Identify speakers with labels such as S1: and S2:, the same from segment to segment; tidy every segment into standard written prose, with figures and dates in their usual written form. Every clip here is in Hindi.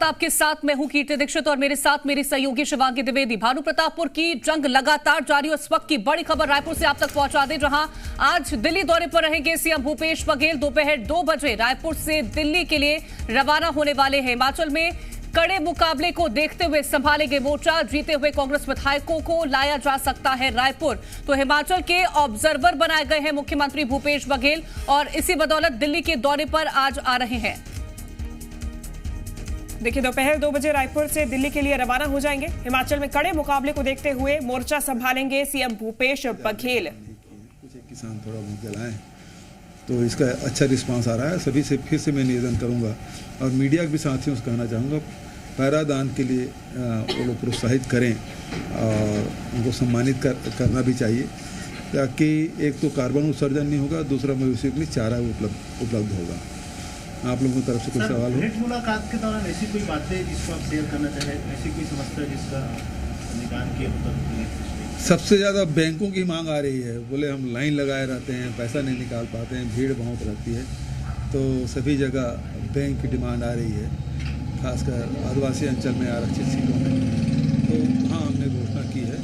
S1: प्रताप के साथ मैं हूं कीर्ति दीक्षित और मेरे साथ मेरी सहयोगी शिवांगी द्विवेदी। भानु प्रतापपुर की जंग लगातार जारी और इस वक्त की बड़ी खबर रायपुर से आप तक पहुंचा दें, जहां आज दिल्ली दौरे पर रहेंगे सीएम भूपेश बघेल। दोपहर 2 बजे रायपुर से दिल्ली के लिए रवाना होने वाले हैं। हिमाचल में कड़े मुकाबले को देखते हुए संभालेंगे मोर्चा। जीते हुए कांग्रेस विधायकों को लाया जा सकता है रायपुर। तो हिमाचल के ऑब्जर्वर बनाए गए हैं मुख्यमंत्री भूपेश बघेल और इसी बदौलत दिल्ली के दौरे पर आज आ रहे हैं।
S2: देखिए, दोपहर 2 बजे रायपुर से दिल्ली के लिए रवाना हो जाएंगे। हिमाचल में कड़े मुकाबले को देखते हुए मोर्चा संभालेंगे सीएम भूपेश बघेल।
S3: कुछ एक किसान थोड़ा बहुत जलाएं तो इसका अच्छा रिस्पांस आ रहा है। सभी से फिर से मैं निवेदन करूंगा और मीडिया के भी साथियों से कहना चाहूँगा, पैरादान के लिए वो लोग प्रोत्साहित करें और उनको सम्मानित करना भी चाहिए, ताकि एक तो कार्बन उत्सर्जन नहीं होगा, दूसरा मवेशियों के लिए चारा उपलब्ध होगा। आप लोगों की तरफ से कोई सवाल हो?
S4: मुलाकात के दौरान ऐसी कोई बातें जिसको आप शेयर करना चाहें, ऐसी कोई समस्या जिसका निदान किया होता?
S3: सबसे ज़्यादा बैंकों की मांग आ रही है। बोले हम लाइन लगाए रहते हैं, पैसा नहीं निकाल पाते हैं, भीड़ बहुत रहती है, तो सभी जगह बैंक की डिमांड आ रही है, खासकर आदिवासी अंचल में आरक्षित सीटों में। तो हाँ, हमने घोषणा की है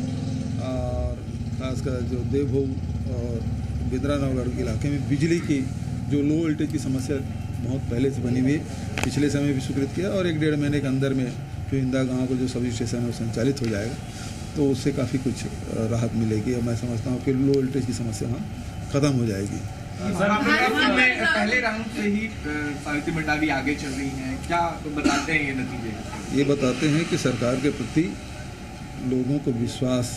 S3: और खासकर जो देवभोग और बिंद्रानगर इलाके में बिजली की जो लो वोल्टेज की समस्या बहुत पहले से बनी हुई है, पिछले समय भी स्वीकृत किया और 1-1.5 महीने के अंदर में जो इंदिरा गाँव को जो सब स्टेशन है वो संचालित हो जाएगा, तो उससे काफ़ी कुछ राहत मिलेगी और मैं समझता हूँ कि लो वोल्टेज की समस्या वहाँ ख़त्म हो जाएगी।
S5: पहले राउंड से ही सावित्री मंडावी आगे चल रही हैं, क्या बताते हैं ये नतीजे?
S3: ये बताते हैं कि सरकार के प्रति लोगों को विश्वास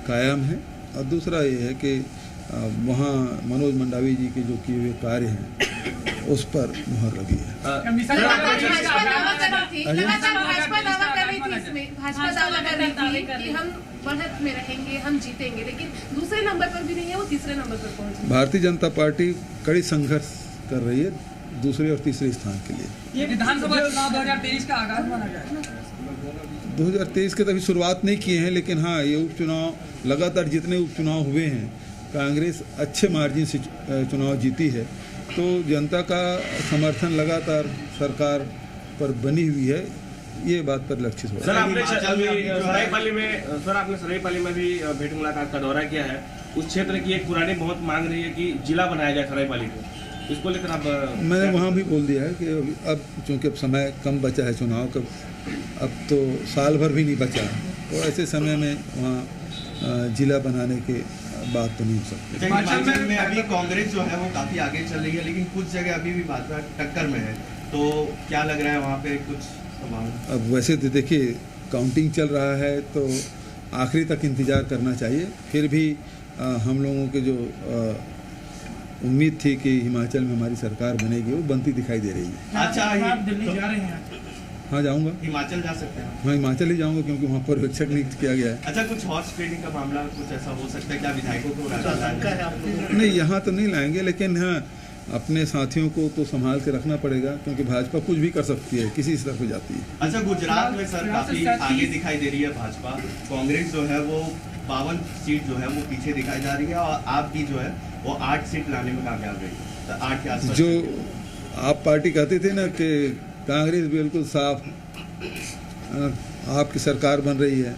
S3: कायम है और दूसरा ये है कि वहाँ मनोज मंडावी जी के जो किए हुए कार्य हैं उस पर मुहर लगी है।
S6: भाजपा दावा कर रही थी इसमें, भाजपा दावा कर रही थी कि हम बढ़त में रहेंगे, हम जीतेंगे, लेकिन दूसरे नंबर पर भी नहीं है, वो तीसरे नंबर पर पहुंची।
S3: भारतीय जनता पार्टी कड़ी संघर्ष कर रही है दूसरे और तीसरे स्थान के लिए।
S7: ये विधानसभा चुनाव 2023 का आगाज माना जाए।
S3: 2023 के तभी शुरुआत नहीं किए हैं, लेकिन हाँ, ये उपचुनाव लगातार जितने उपचुनाव हुए हैं कांग्रेस अच्छे मार्जिन से चुनाव जीती है, तो जनता का समर्थन लगातार सरकार पर बनी हुई है, ये बात पर लक्षित हो रहा है।
S4: आपने सरायपाली में भी भेंट मुलाकात का दौरा किया है। उस क्षेत्र की एक पुरानी बहुत मांग रही है कि जिला बनाया जाए सरायपाली को, इसको लेकर आप?
S3: मैंने वहाँ भी बोल दिया है कि अब चूँकि अब समय कम बचा है चुनाव का, अब तो साल भर भी नहीं बचा, तो ऐसे समय में वहाँ जिला बनाने के बात तो नहीं हो सकती।
S4: हिमाचल में अभी कांग्रेस जो है वो काफी आगे चल रही है, लेकिन कुछ जगह अभी भी भाजपा टक्कर में है, तो क्या लग रहा है वहाँ पे कुछ संभावना?
S3: अब वैसे तो देखिए, काउंटिंग चल रहा है तो आखिरी तक इंतज़ार करना चाहिए। फिर भी हम लोगों के जो उम्मीद थी कि हिमाचल में हमारी सरकार बनेगी, वो बनती दिखाई दे रही है।
S4: अच्छा,
S7: आप दिल्ली जा रहे हैं?
S3: हाँ, जाऊँगा।
S4: हिमाचल जा सकते हैं?
S3: हाँ, हिमाचल ही जाऊँगा क्योंकि वहाँ पर्यवेक्षक नियुक्त किया गया है।
S4: अच्छा, कुछ हॉर्स ट्रेडिंग का मामला कुछ ऐसा हो सकता है क्या? विधायकों को
S3: नहीं, यहाँ तो नहीं लाएंगे, लेकिन हाँ, अपने साथियों को तो संभाल के रखना पड़ेगा, क्योंकि भाजपा कुछ भी कर सकती है, किसी स्तर पर जाती है।
S4: अच्छा, गुजरात में सर काफी आगे दिखाई दे रही है भाजपा, कांग्रेस जो है वो 52 सीट जो है वो पीछे दिखाई जा रही है और आप भी जो है वो 8 सीट लाने में कामयाब रही, तो 8 के आसपास।
S3: जो आप पार्टी कहते थे ना कि कांग्रेस बिल्कुल साफ आपकी सरकार बन रही है,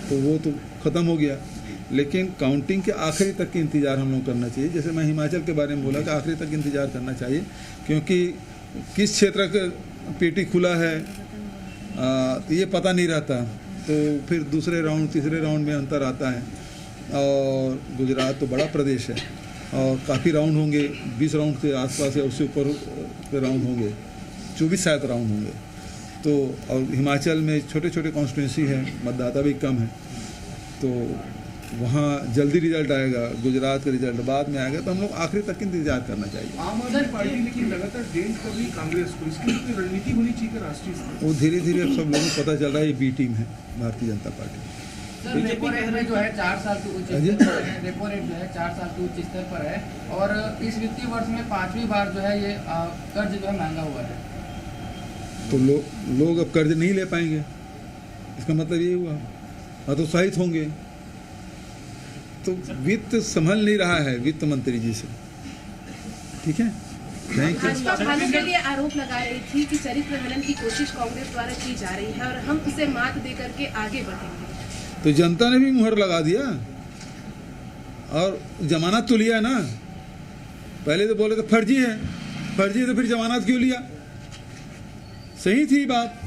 S3: तो वो तो ख़त्म हो गया, लेकिन काउंटिंग के आखिरी तक की इंतज़ार हम लोग करना चाहिए। जैसे मैं हिमाचल के बारे में बोला कि आखिरी तक इंतज़ार करना चाहिए, क्योंकि किस क्षेत्र का पेटी खुला है ये पता नहीं रहता, तो फिर दूसरे राउंड तीसरे राउंड में अंतर आता है। और गुजरात तो बड़ा प्रदेश है और काफ़ी राउंड होंगे, 20 राउंड के आसपास या उससे ऊपर के राउंड होंगे, 24 शायद राउंड होंगे। तो और हिमाचल में छोटे छोटे कॉन्स्टिट्यूंसी हैं, मतदाता भी कम है, तो वहाँ जल्दी रिजल्ट आएगा। गुजरात का रिजल्ट बाद में आएगा, तो हम लोग आखिरी तक इंतजार करना चाहिए।
S5: आम आदमी पार्टी लेकिन लगातार डेंट कर रही कांग्रेस को, इसकी कोई रणनीति होनी चाहिए राष्ट्रीय स्तर पर?
S3: वो धीरे धीरे अब सब लोगों को पता चल रहा है ये बी टीम है Bharatiya Janata party.
S7: Repo rate में जो है 4 साल के उच्च स्तर पर है, रेपो रेट जो है 4 साल के उच्च स्तर पर है और इस वित्तीय वर्ष में 5वीं बार जो है ये कर्ज जो है महंगा हुआ है।
S3: तो लोग अब कर्ज नहीं ले पाएंगे, इसका मतलब ये हुआ, हतोत्साहित होंगे। तो वित्त संभल नहीं रहा है वित्त मंत्री जी से, ठीक है।
S6: भाजपा भानु के लिए आरोप लगा रही थी कि चरित्र हनन की कोशिश कांग्रेस द्वारा की जा रही है और हम उसे मात दे करके आगे बढ़ेंगे।
S3: तो जनता ने भी मुहर लगा दिया और जमानत तो लिया ना। पहले तो बोले तो फर्जी है तो फिर जमानत क्यों लिया? सही थी बात,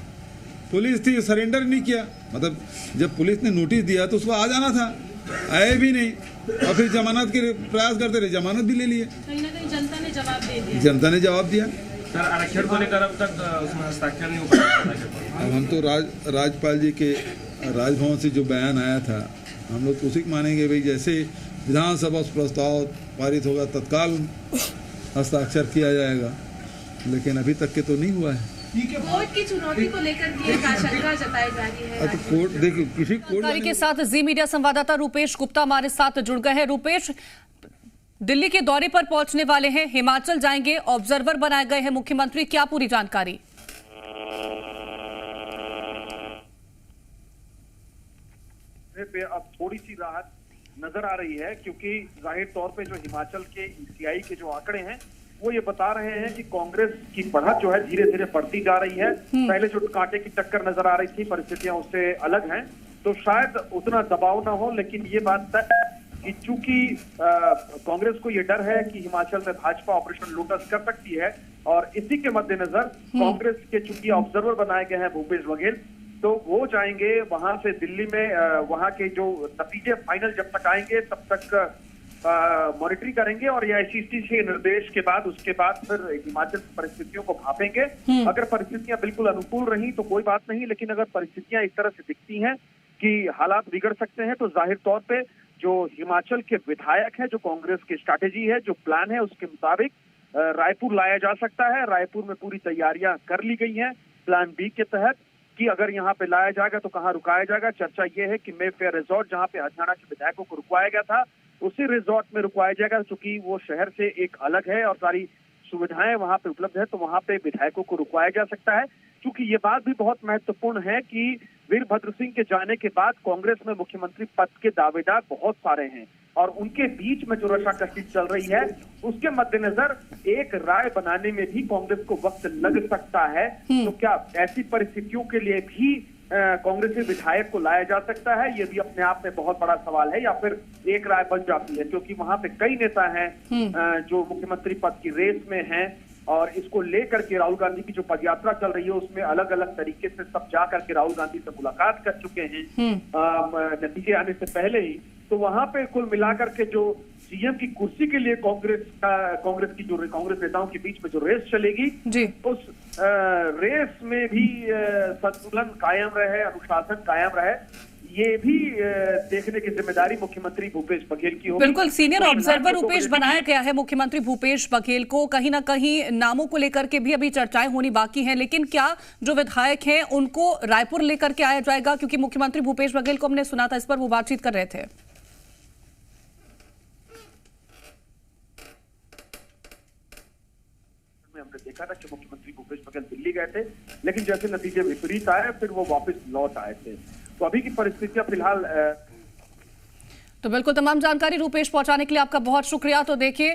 S3: पुलिस थी, सरेंडर नहीं किया। मतलब जब पुलिस ने नोटिस दिया तो उसको आ जाना था, आए भी नहीं और फिर जमानत के प्रयास करते रहे, जमानत भी ले लिए।
S6: कहीं ना कहीं जनता ने जवाब दे दिया।
S3: जनता ने जवाब दिया।
S5: सर आरक्षण को लेकर अब तक उसमें हस्ताक्षर नहीं हो पाया।
S3: अब हम तो राज्यपाल जी के राजभवन से जो बयान आया था, हम लोग तो उसी को मानेंगे भाई, जैसे विधानसभा प्रस्ताव पारित होगा तत्काल हस्ताक्षर किया जाएगा, लेकिन अभी तक के तो नहीं हुआ है।
S6: कोर्ट की चुनौती को लेकर भी एक आशंका जताई जा रही है।
S3: तो कोर्ट देखिए, किसी कोर्ट
S1: के साथ जी मीडिया संवाददाता रूपेश गुप्ता हमारे साथ जुड़ गए हैं। रूपेश, दिल्ली के दौरे पर पहुंचने वाले हैं, हिमाचल जाएंगे, ऑब्जर्वर बनाए गए हैं मुख्यमंत्री, क्या पूरी जानकारी?
S8: अब थोड़ी सी राहत नजर आ रही है, क्योंकि जाहिर तौर पे जो हिमाचल के ईसीआई के जो आंकड़े हैं वो ये बता रहे हैं कि कांग्रेस की बढ़त जो है धीरे धीरे बढ़ती जा रही है। पहले जो कांटे की टक्कर नजर आ रही थी, परिस्थितियां उससे अलग हैं, तो शायद उतना दबाव ना हो। लेकिन ये बात तय कि चूंकि कांग्रेस को ये डर है कि हिमाचल में भाजपा ऑपरेशन लोटस कर सकती है, और इसी के मद्देनजर कांग्रेस के चूंकि ऑब्जर्वर बनाए गए हैं भूपेश बघेल, तो वो जाएंगे वहां से दिल्ली में। वहां के जो नतीजे फाइनल जब तक आएंगे तब तक मॉनिटरिंग करेंगे, और एआईसीसी के निर्देश के बाद उसके बाद फिर हिमाचल की परिस्थितियों को भापेंगे। अगर परिस्थितियां बिल्कुल अनुकूल रही तो कोई बात नहीं, लेकिन अगर परिस्थितियां इस तरह से दिखती हैं कि हालात बिगड़ सकते हैं, तो जाहिर तौर पे जो हिमाचल के विधायक हैं, जो कांग्रेस की स्ट्रैटेजी है, जो प्लान है, उसके मुताबिक रायपुर लाया जा सकता है। रायपुर में पूरी तैयारियां कर ली गई हैं प्लान बी के तहत कि अगर यहाँ पे लाया जाएगा तो कहाँ रुकाया जाएगा। चर्चा ये है कि मेफेयर रिजॉर्ट, जहाँ पे हरियाणा के विधायकों को रुकवाया गया था, उसी रिजॉर्ट में रुकवाया जाएगा, क्योंकि वो शहर से एक अलग है और सारी सुविधाएं वहां पे उपलब्ध है, तो वहां पे विधायकों को रुकवाया जा सकता है। क्योंकि ये बात भी बहुत महत्वपूर्ण है कि वीरभद्र सिंह के जाने के बाद कांग्रेस में मुख्यमंत्री पद के दावेदार बहुत सारे हैं, और उनके बीच में जो रशाकशी चल रही है उसके मद्देनजर एक राय बनाने में भी कांग्रेस को वक्त लग सकता है। तो क्या ऐसी परिस्थितियों के लिए भी कांग्रेसी विधायक को लाया जा सकता है? ये भी अपने आप में बहुत बड़ा सवाल है, या फिर एक राय बन जाती है? क्योंकि वहां पे कई नेता हैं जो मुख्यमंत्री पद की रेस में हैं, और इसको लेकर के राहुल गांधी की जो पदयात्रा चल रही है उसमें अलग अलग तरीके से सब जा करके राहुल गांधी से मुलाकात कर चुके हैं नतीजे आने से पहले ही। तो वहां पे कुल मिलाकर के जो सीएम की कुर्सी के लिए कांग्रेस नेताओं के बीच में जो रेस चलेगी जी, उस रेस में भी संतुलन कायम रहे, अनुशासन कायम रहे, ये भी देखने की जिम्मेदारी मुख्यमंत्री भूपेश बघेल की होगी।
S1: बिल्कुल, सीनियर ऑब्जर्वर रूपेश बनाया गया है मुख्यमंत्री भूपेश बघेल को। कहीं ना कहीं नामों को लेकर के भी अभी चर्चाएं होनी बाकी हैं, लेकिन क्या जो विधायक हैं उनको रायपुर लेकर के आया जाएगा? क्योंकि मुख्यमंत्री भूपेश बघेल को हमने सुना था, इस पर वो बातचीत कर रहे थे।
S8: हमने देखा था कि मुख्यमंत्री भूपेश बघेल दिल्ली गए थे, लेकिन जैसे नतीजे विपरीत आए फिर वो वापस लौट आए थे। तो अभी की परिस्थितियां फिलहाल
S1: तो बिल्कुल तमाम जानकारी रूपेश पहुंचाने के लिए आपका बहुत शुक्रिया। तो देखिए